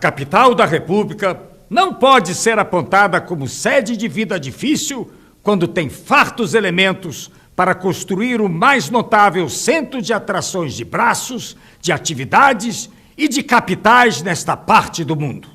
capital da República não pode ser apontada como sede de vida difícil quando tem fartos elementos para construir o mais notável centro de atrações de braços, de atividades e de capitais nesta parte do mundo.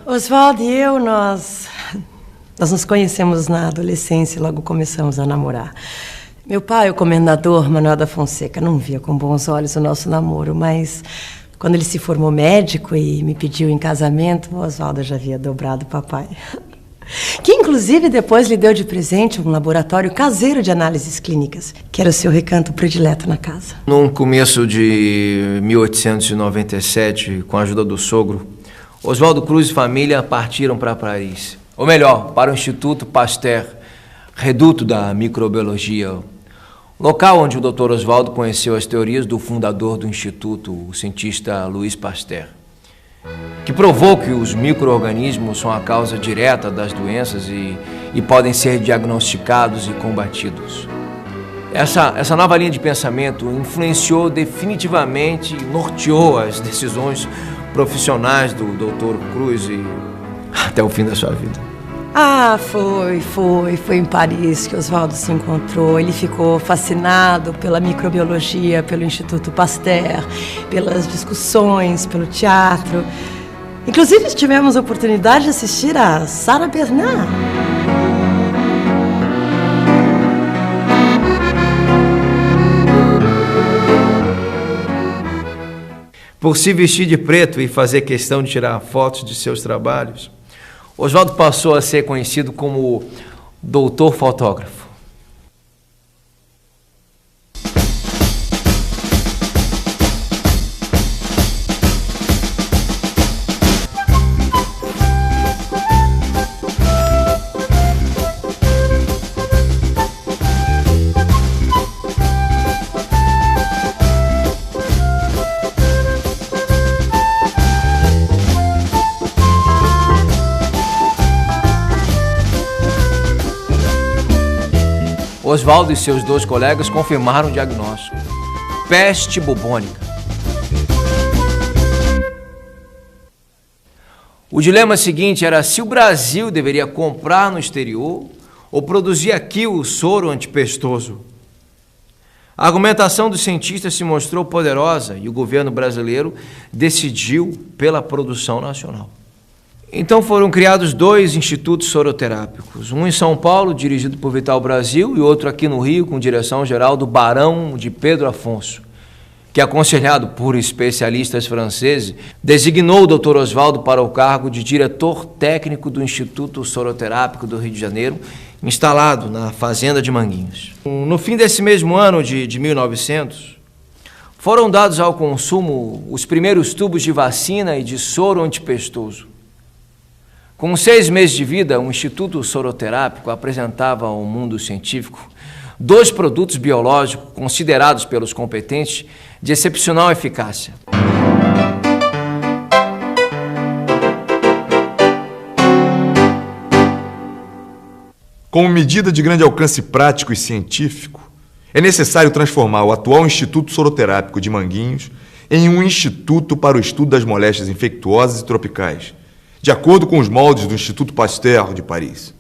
Oswaldo e eu, nós nos conhecemos na adolescência e logo começamos a namorar. Meu pai, o comendador Manuel da Fonseca, não via com bons olhos o nosso namoro, mas quando ele se formou médico e me pediu em casamento, o Oswaldo já havia dobrado o papai. Que, inclusive, depois lhe deu de presente um laboratório caseiro de análises clínicas, que era o seu recanto predileto na casa. No começo de 1897, com a ajuda do sogro, Oswaldo Cruz e família partiram para Paris. Ou melhor, para o Instituto Pasteur, reduto da microbiologia, local onde o Dr. Oswaldo conheceu as teorias do fundador do Instituto, o cientista Louis Pasteur, que provou que os micro-organismos são a causa direta das doenças e podem ser diagnosticados e combatidos. Essa nova linha de pensamento influenciou definitivamente e norteou as decisões profissionais do Dr. Cruz e até o fim da sua vida. Ah, foi em Paris que Oswaldo se encontrou. Ele ficou fascinado pela microbiologia, pelo Instituto Pasteur, pelas discussões, pelo teatro. Inclusive, tivemos a oportunidade de assistir a Sarah Bernard. Por se vestir de preto e fazer questão de tirar fotos de seus trabalhos, Oswaldo passou a ser conhecido como Doutor Fotógrafo. Oswaldo e seus dois colegas confirmaram o diagnóstico: peste bubônica. O dilema seguinte era se o Brasil deveria comprar no exterior ou produzir aqui o soro antipestoso. A argumentação dos cientistas se mostrou poderosa e o governo brasileiro decidiu pela produção nacional. Então foram criados dois institutos soroterápicos, um em São Paulo, dirigido por Vital Brasil, e outro aqui no Rio, com direção geral do Barão de Pedro Afonso, que, aconselhado por especialistas franceses, designou o Dr. Oswaldo para o cargo de diretor técnico do Instituto Soroterápico do Rio de Janeiro, instalado na Fazenda de Manguinhos. No fim desse mesmo ano de 1900, foram dados ao consumo os primeiros tubos de vacina e de soro antipestoso. Com 6 meses de vida, o Instituto Soroterápico apresentava ao mundo científico 2 produtos biológicos considerados pelos competentes de excepcional eficácia. Como medida de grande alcance prático e científico, é necessário transformar o atual Instituto Soroterápico de Manguinhos em um instituto para o estudo das moléstias infectuosas e tropicais, de acordo com os moldes do Instituto Pasteur de Paris.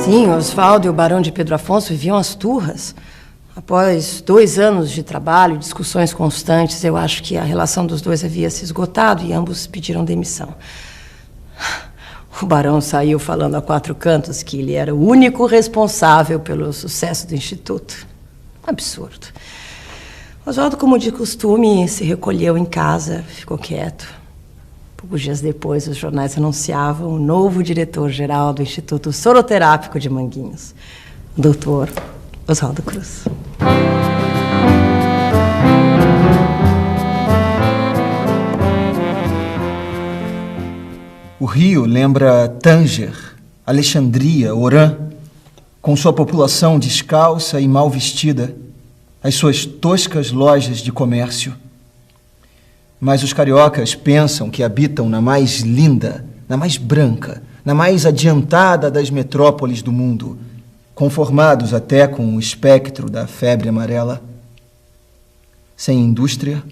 Sim, Oswaldo e o barão de Pedro Afonso viviam às turras. Após 2 anos de trabalho e discussões constantes, eu acho que a relação dos dois havia se esgotado e ambos pediram demissão. O barão saiu falando a 4 cantos que ele era o único responsável pelo sucesso do Instituto. Absurdo. Oswaldo, como de costume, se recolheu em casa, ficou quieto. Poucos dias depois, os jornais anunciavam o novo diretor-geral do Instituto Soroterápico de Manguinhos, o doutor Oswaldo Cruz. O Rio lembra Tânger, Alexandria, Orã, com sua população descalça e mal vestida, as suas toscas lojas de comércio. Mas os cariocas pensam que habitam na mais linda, na mais branca, na mais adiantada das metrópoles do mundo, conformados até com o espectro da febre amarela. Sem indústria,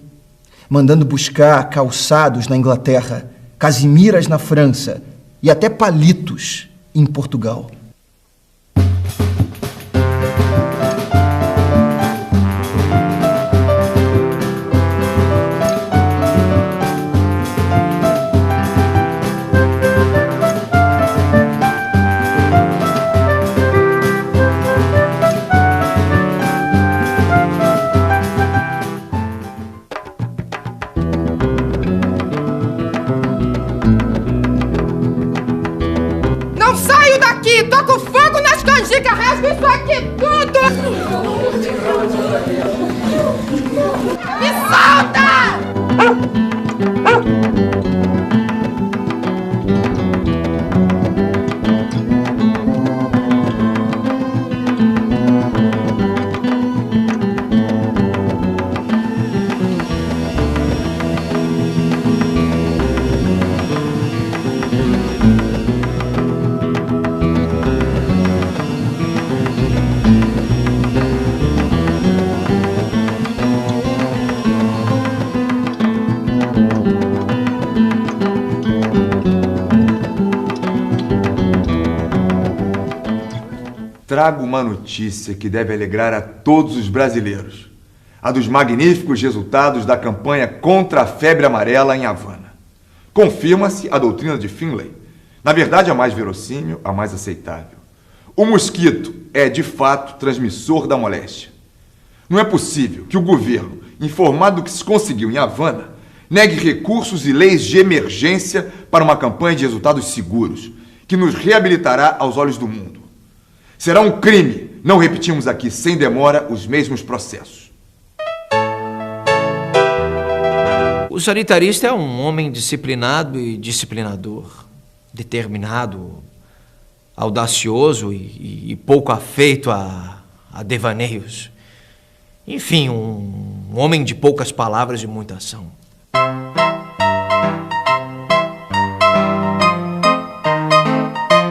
mandando buscar calçados na Inglaterra, casimiras na França e até palitos em Portugal. Toco fogo nas canjicas, rasgo isso aqui tudo! Me solta! Trago uma notícia que deve alegrar a todos os brasileiros. A dos magníficos resultados da campanha contra a febre amarela em Havana. Confirma-se a doutrina de Finlay. Na verdade, a mais verossímil, a mais aceitável. O mosquito é, de fato, transmissor da moléstia. Não é possível que o governo, informado do que se conseguiu em Havana, negue recursos e leis de emergência para uma campanha de resultados seguros, que nos reabilitará aos olhos do mundo. Será um crime não repetirmos aqui sem demora os mesmos processos. O sanitarista é um homem disciplinado e disciplinador, determinado, audacioso e pouco afeito a devaneios. Enfim, um homem de poucas palavras e muita ação.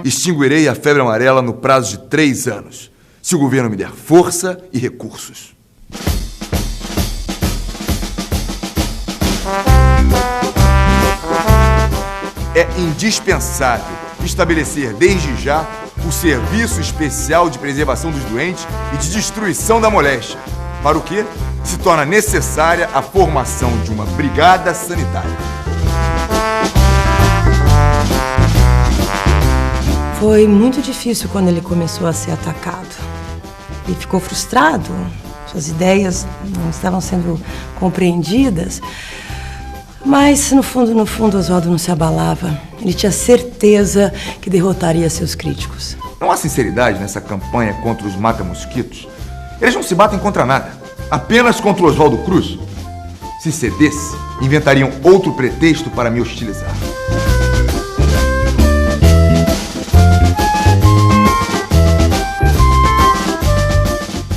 Extinguirei a febre amarela no prazo de 3 anos, se o governo me der força e recursos. É indispensável estabelecer desde já o Serviço Especial de Preservação dos Doentes e de Destruição da Moléstia, para o que se torna necessária a formação de uma brigada sanitária. Foi muito difícil quando ele começou a ser atacado. Ele ficou frustrado, suas ideias não estavam sendo compreendidas. Mas, no fundo, Oswaldo não se abalava. Ele tinha certeza que derrotaria seus críticos. Não há sinceridade nessa campanha contra os mata-mosquitos. Eles não se batem contra nada, apenas contra o Oswaldo Cruz. Se cedesse, inventariam outro pretexto para me hostilizar.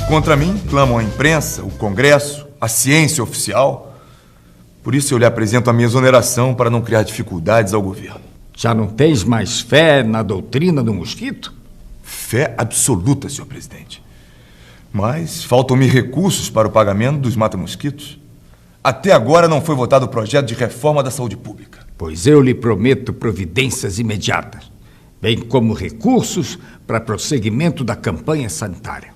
Contra mim, clamam a imprensa, o Congresso, a ciência oficial. Por isso eu lhe apresento a minha exoneração para não criar dificuldades ao governo. Já não tens mais fé na doutrina do mosquito? Fé absoluta, senhor presidente. Mas faltam-me recursos para o pagamento dos mata-mosquitos. Até agora não foi votado o projeto de reforma da saúde pública. Pois eu lhe prometo providências imediatas, bem como recursos para prosseguimento da campanha sanitária.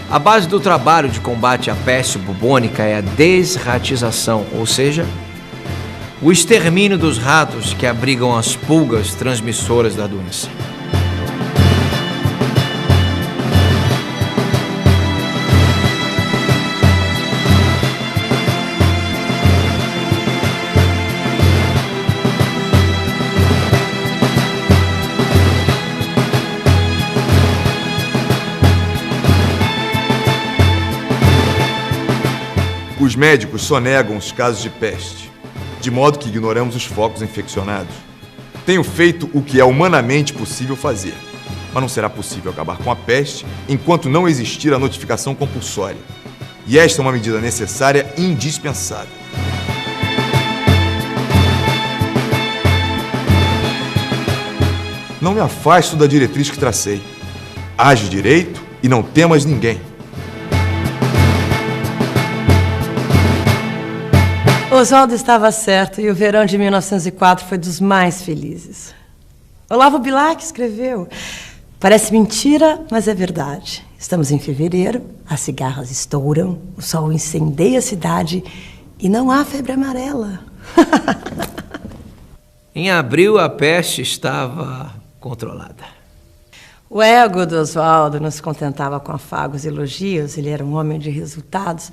A base do trabalho de combate à peste bubônica é a desratização, ou seja, o extermínio dos ratos que abrigam as pulgas transmissoras da doença. Os médicos sonegam os casos de peste, de modo que ignoramos os focos infeccionados. Tenho feito o que é humanamente possível fazer, mas não será possível acabar com a peste enquanto não existir a notificação compulsória. E esta é uma medida necessária e indispensável. Não me afasto da diretriz que tracei. Age direito e não temas ninguém. Oswaldo estava certo e o verão de 1904 foi dos mais felizes. Olavo Bilac escreveu: parece mentira, mas é verdade. Estamos em fevereiro, as cigarras estouram, o sol incendeia a cidade e não há febre amarela. Em abril, a peste estava controlada. O ego do Oswaldo não se contentava com afagos e elogios, ele era um homem de resultados.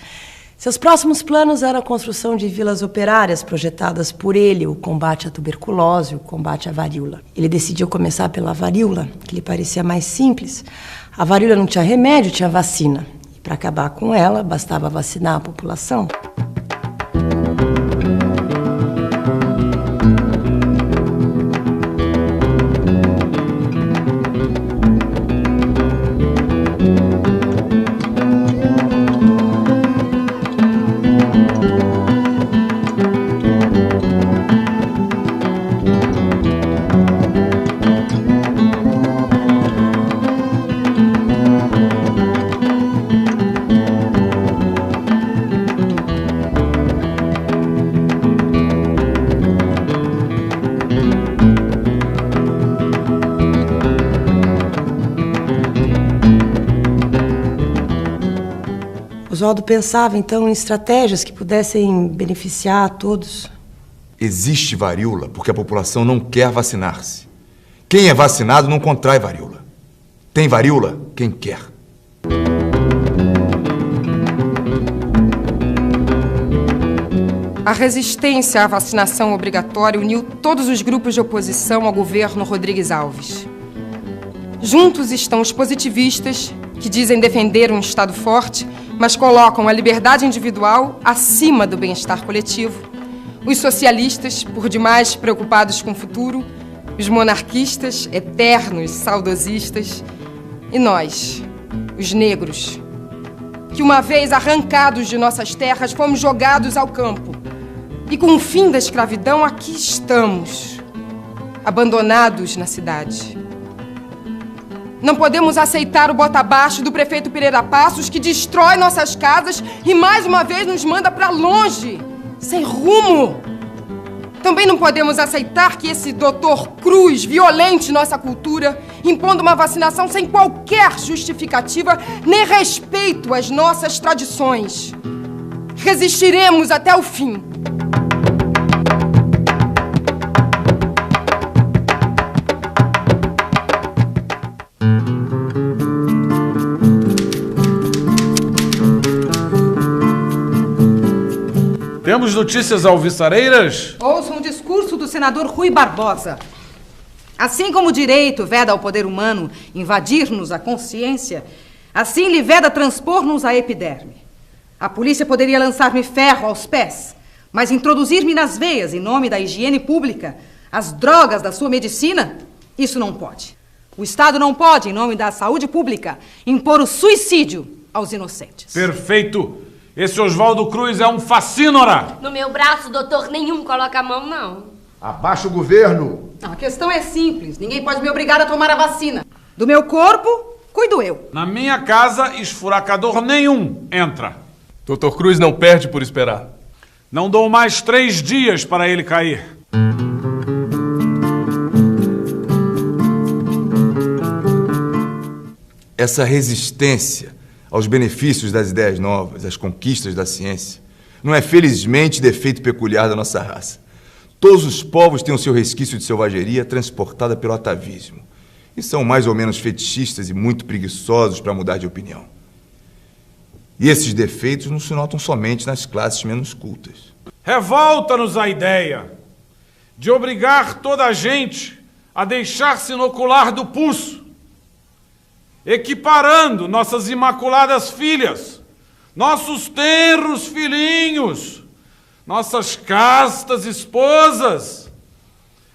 Seus próximos planos eram a construção de vilas operárias projetadas por ele, o combate à tuberculose, o combate à varíola. Ele decidiu começar pela varíola, que lhe parecia mais simples. A varíola não tinha remédio, tinha vacina. E para acabar com ela, bastava vacinar a população. Oswaldo pensava, então, em estratégias que pudessem beneficiar a todos. Existe varíola porque a população não quer vacinar-se. Quem é vacinado não contrai varíola. Tem varíola quem quer. A resistência à vacinação obrigatória uniu todos os grupos de oposição ao governo Rodrigues Alves. Juntos estão os positivistas, que dizem defender um Estado forte, mas colocam a liberdade individual acima do bem-estar coletivo. Os socialistas, por demais preocupados com o futuro. Os monarquistas, eternos saudosistas. E nós, os negros, que uma vez arrancados de nossas terras, fomos jogados ao campo. E com o fim da escravidão, aqui estamos, abandonados na cidade. Não podemos aceitar o bota abaixo do prefeito Pereira Passos, que destrói nossas casas e mais uma vez nos manda para longe, sem rumo. Também não podemos aceitar que esse doutor Cruz violente nossa cultura, impondo uma vacinação sem qualquer justificativa nem respeito às nossas tradições. Resistiremos até o fim. Temos notícias alvissareiras? Ouçam o discurso do senador Rui Barbosa. Assim como o direito veda ao poder humano invadir-nos a consciência, assim lhe veda transpor-nos a epiderme. A polícia poderia lançar-me ferro aos pés, mas introduzir-me nas veias, em nome da higiene pública, as drogas da sua medicina, isso não pode. O Estado não pode, em nome da saúde pública, impor o suicídio aos inocentes. Perfeito! Esse Oswaldo Cruz é um facínora. No meu braço, doutor, nenhum coloca a mão, não. Abaixa o governo. A questão é simples. Ninguém pode me obrigar a tomar a vacina. Do meu corpo, cuido eu. Na minha casa, esfuracador nenhum entra. Dr. Cruz não perde por esperar. Não dou mais 3 dias para ele cair. Essa resistência aos benefícios das ideias novas, às conquistas da ciência, não é felizmente defeito peculiar da nossa raça. Todos os povos têm o seu resquício de selvageria transportada pelo atavismo, e são mais ou menos fetichistas e muito preguiçosos para mudar de opinião. E esses defeitos não se notam somente nas classes menos cultas. Revolta-nos a ideia de obrigar toda a gente a deixar-se inocular do pulso, equiparando nossas imaculadas filhas, nossos tenros filhinhos, nossas castas esposas,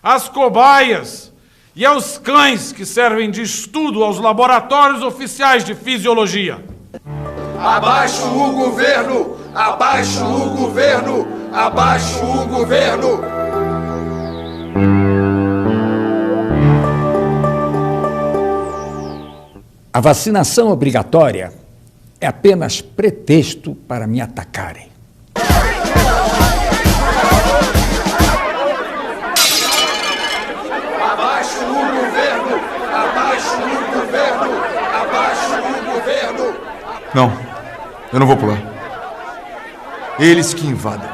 às cobaias e aos cães que servem de estudo aos laboratórios oficiais de fisiologia. Abaixo o governo! Abaixo o governo! Abaixo o governo! A vacinação obrigatória é apenas pretexto para me atacarem. Abaixo o governo! Abaixo o governo! Abaixo o governo! Não, eu não vou pular. Eles que invadam.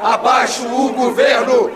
Abaixo o governo!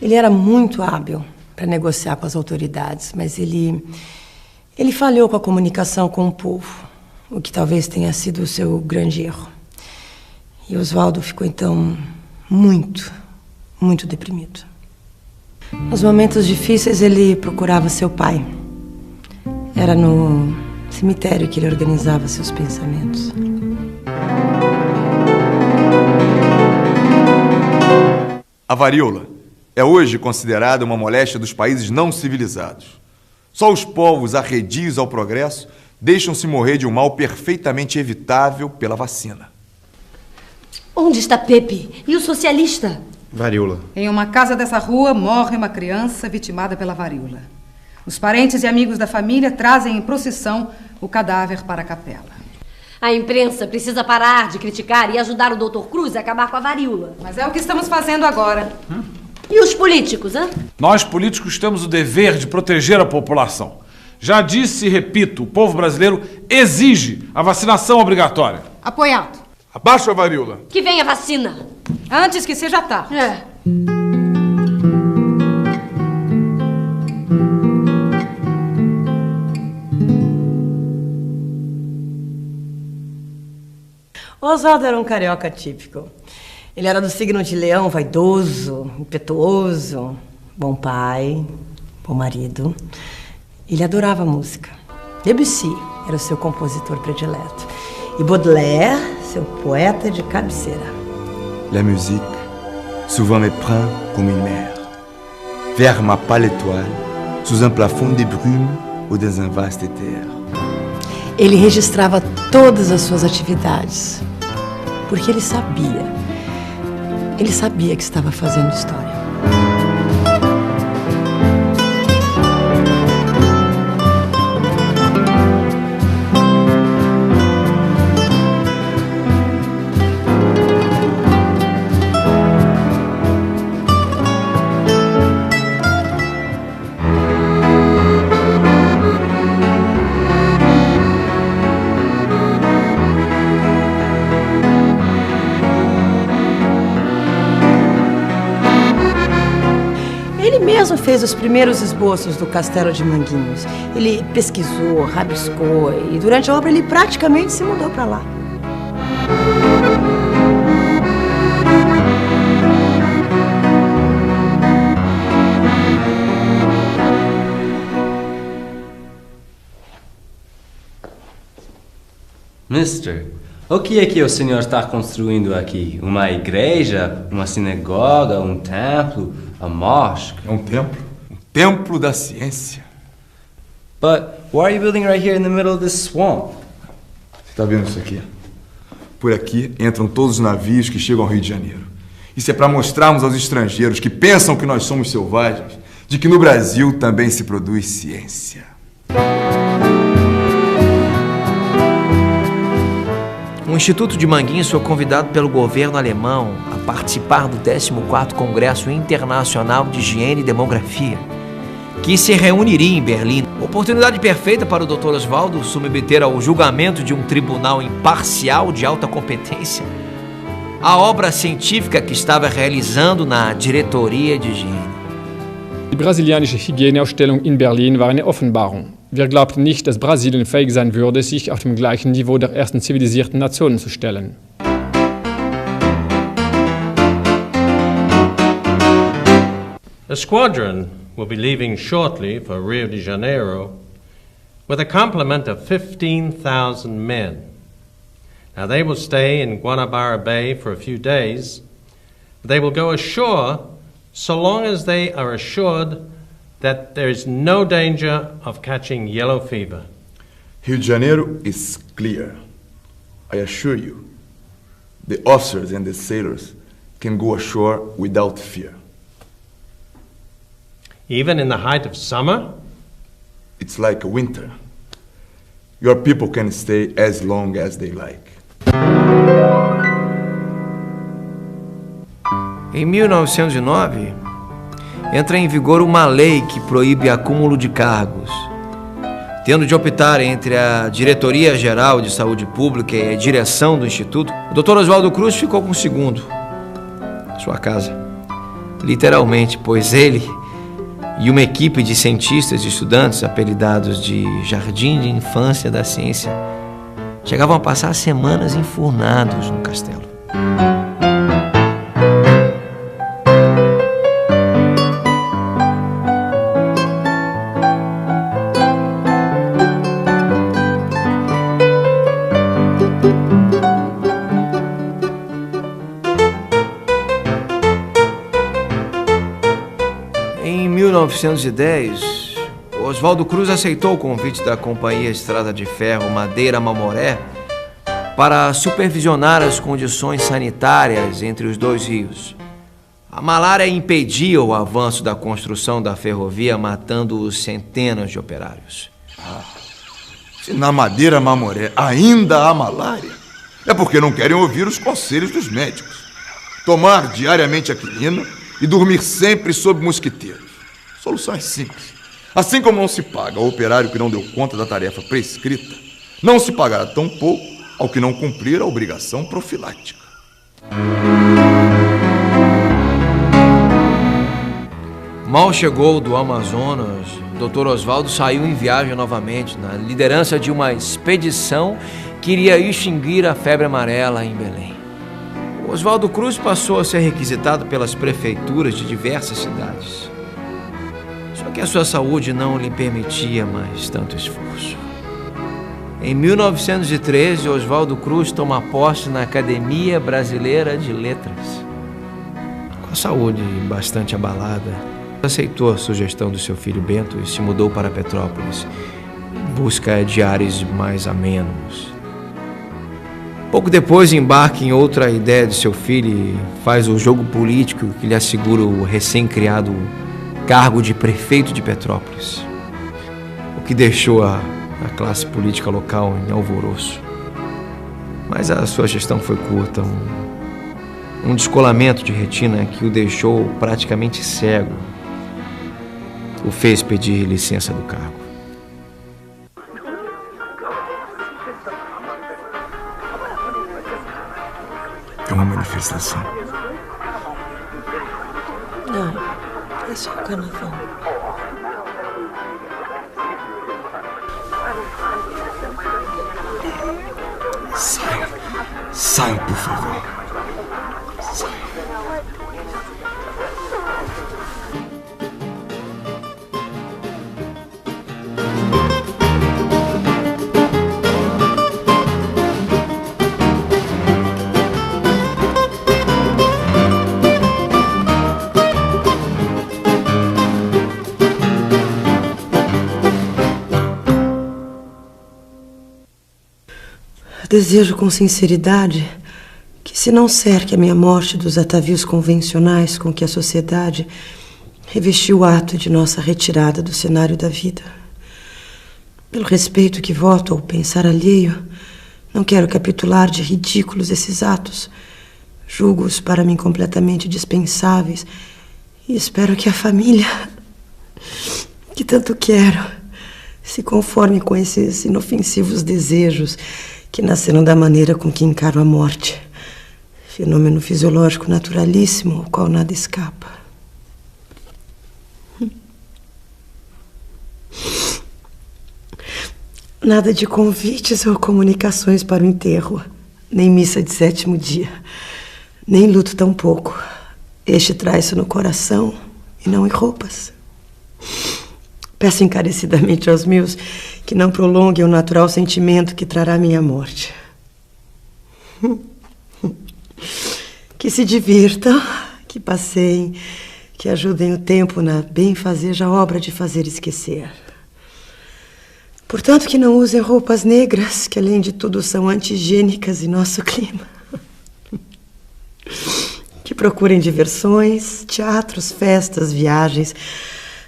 Ele era muito hábil para negociar com as autoridades, mas ele falhou com a comunicação com o povo, o que talvez tenha sido o seu grande erro. E Oswaldo ficou, então, muito, muito deprimido. Nos momentos difíceis, ele procurava seu pai. Era no cemitério que ele organizava seus pensamentos. A varíola é hoje considerada uma moléstia dos países não civilizados. Só os povos arredios ao progresso deixam-se morrer de um mal perfeitamente evitável pela vacina. Onde está Pepe? E o socialista? Varíola. Em uma casa dessa rua morre uma criança vitimada pela varíola. Os parentes e amigos da família trazem em procissão o cadáver para a capela. A imprensa precisa parar de criticar e ajudar o Dr. Cruz a acabar com a varíola. Mas é o que estamos fazendo agora. E os políticos, hein? Nós, políticos, temos o dever de proteger a população. Já disse e repito, o povo brasileiro exige a vacinação obrigatória. Apoiado. Abaixo a varíola. Que venha a vacina. Antes que seja tarde. É. Oswaldo era um carioca típico. Ele era do signo de leão, vaidoso, impetuoso, bom pai, bom marido. Ele adorava música. Debussy era o seu compositor predileto. E Baudelaire, seu poeta de cabeceira. La musique souvent me prend comme une mère, vers ma pâle étoile, sous un plafond de brume ou dans un vaste éther. Ele registrava todas as suas atividades, porque ele sabia que estava fazendo história. mesmo fez os primeiros esboços do Castelo de Manguinhos. Ele pesquisou, rabiscou e durante a obra ele praticamente se mudou para lá. Mister, o que é que o senhor está construindo aqui? Uma igreja? Uma sinagoga? Um templo? A mosque? É um templo. Um templo da ciência. But why are you building right here in the middle of this swamp? Você está vendo isso aqui? Por aqui entram todos os navios que chegam ao Rio de Janeiro. Isso é para mostrarmos aos estrangeiros que pensam que nós somos selvagens, de que no Brasil também se produz ciência. O Instituto de Manguinhos foi convidado pelo governo alemão a participar do 14º Congresso Internacional de Higiene e Demografia, que se reuniria em Berlim. Oportunidade perfeita para o Dr. Oswaldo submeter ao julgamento de um tribunal imparcial de alta competência a obra científica que estava realizando na diretoria de higiene. Die brasilianische Hygieneausstellung in Berlin war eine Offenbarung. Wir glaubten nicht, dass Brasilien fähig sein würde, sich auf dem gleichen Niveau der ersten zivilisierten Nationen zu stellen. A squadron will be leaving shortly for Rio de Janeiro with a complement of 15,000 men. Now they will stay in Guanabara Bay for a few days. They will go ashore so long as they are assured that there is no danger of catching yellow fever. Rio de Janeiro is clear. I assure you, the officers and the sailors can go ashore without fear. Even in the height of summer? It's like winter. Your people can stay as long as they like. Em 1909, entra em vigor uma lei que proíbe acúmulo de cargos. Tendo de optar entre a Diretoria Geral de Saúde Pública e a direção do Instituto, o Dr. Oswaldo Cruz ficou com o segundo, sua casa. Literalmente, pois ele e uma equipe de cientistas e estudantes apelidados de Jardim de Infância da Ciência chegavam a passar semanas enfurnados no castelo. Em 1910, Oswaldo Cruz aceitou o convite da Companhia Estrada de Ferro Madeira Mamoré para supervisionar as condições sanitárias entre os dois rios. A malária impedia o avanço da construção da ferrovia, matando centenas de operários. Se na Madeira Mamoré ainda há malária, é porque não querem ouvir os conselhos dos médicos. Tomar diariamente a quinina e dormir sempre sob mosquiteiros. Solução é simples. Assim como não se paga ao operário que não deu conta da tarefa prescrita, não se pagará tão pouco ao que não cumprir a obrigação profilática. Mal chegou do Amazonas, Dr. Oswaldo saiu em viagem novamente, na liderança de uma expedição que iria extinguir a febre amarela em Belém. Oswaldo Cruz passou a ser requisitado pelas prefeituras de diversas cidades. Só que a sua saúde não lhe permitia mais tanto esforço. Em 1913, Oswaldo Cruz toma posse na Academia Brasileira de Letras. Com a saúde bastante abalada, aceitou a sugestão do seu filho Bento e se mudou para Petrópolis, em busca de ares mais amenos. Pouco depois embarca em outra ideia de seu filho e faz o jogo político que lhe assegura o recém-criado cargo de prefeito de Petrópolis, o que deixou a classe política local em alvoroço. Mas a sua gestão foi curta, um descolamento de retina que o deixou praticamente cego, o fez pedir licença do cargo. É uma manifestação. Não, é Esse é o carnaval. Saiam, por favor. Desejo com sinceridade que se não cerque a minha morte dos atavios convencionais com que a sociedade revestiu o ato de nossa retirada do cenário da vida. Pelo respeito que voto ao pensar alheio, não quero capitular de ridículos esses atos. Julgo-os para mim completamente dispensáveis e espero que a família, que tanto quero, se conforme com esses inofensivos desejos que nasceram da maneira com que encaro a morte. Fenômeno fisiológico naturalíssimo, ao qual nada escapa. Nada de convites ou comunicações para o enterro, nem missa de 7º dia, nem luto tampouco. Este traz-se no coração e não em roupas. Peço encarecidamente aos meus que não prolonguem o natural sentimento que trará minha morte. Que se divirtam, que passeiem, que ajudem o tempo na benfazeja obra de fazer esquecer. Portanto, que não usem roupas negras, que além de tudo são anti-higiênicas em nosso clima. Que procurem diversões, teatros, festas, viagens,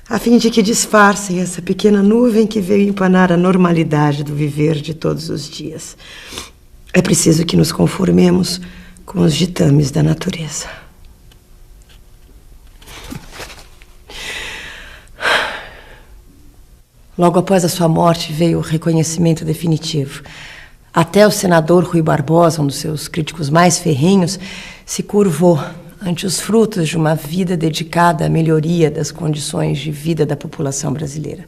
a fim de que disfarcem essa pequena nuvem que veio empanar a normalidade do viver de todos os dias. É preciso que nos conformemos com os ditames da natureza. Logo após a sua morte veio o reconhecimento definitivo. Até o senador Rui Barbosa, um dos seus críticos mais ferrenhos, se curvou ante os frutos de uma vida dedicada à melhoria das condições de vida da população brasileira.